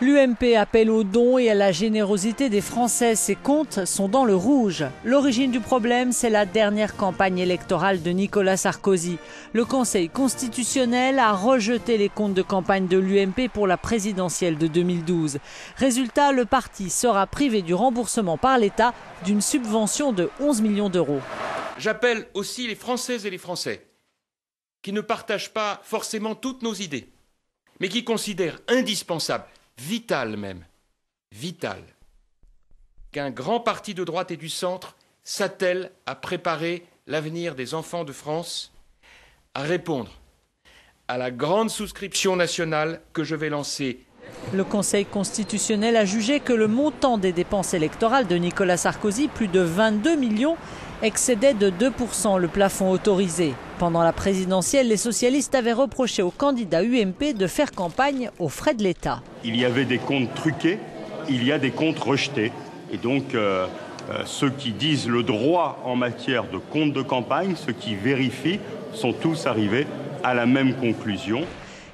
L'UMP appelle aux dons et à la générosité des Français. Ses comptes sont dans le rouge. L'origine du problème, c'est la dernière campagne électorale de Nicolas Sarkozy. Le Conseil constitutionnel a rejeté les comptes de campagne de l'UMP pour la présidentielle de 2012. Résultat, le parti sera privé du remboursement par l'État d'une subvention de 11 millions d'euros. J'appelle aussi les Françaises et les Français qui ne partagent pas forcément toutes nos idées, mais qui considèrent indispensable, vital même, vital, qu'un grand parti de droite et du centre s'attelle à préparer l'avenir des enfants de France, à répondre à la grande souscription nationale que je vais lancer. Le Conseil constitutionnel a jugé que le montant des dépenses électorales de Nicolas Sarkozy, plus de 22 millions, excédait de 2% le plafond autorisé. Pendant la présidentielle, les socialistes avaient reproché au candidat UMP de faire campagne aux frais de l'État. Il y avait des comptes truqués, il y a des comptes rejetés. Et donc, ceux qui disent le droit en matière de comptes de campagne, ceux qui vérifient, sont tous arrivés à la même conclusion.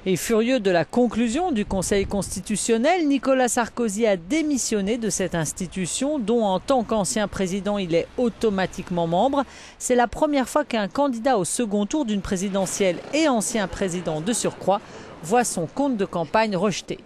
Et furieux de la conclusion du Conseil constitutionnel, Nicolas Sarkozy a démissionné de cette institution dont en tant qu'ancien président il est automatiquement membre. C'est la première fois qu'un candidat au second tour d'une présidentielle et ancien président de surcroît voit son compte de campagne rejeté.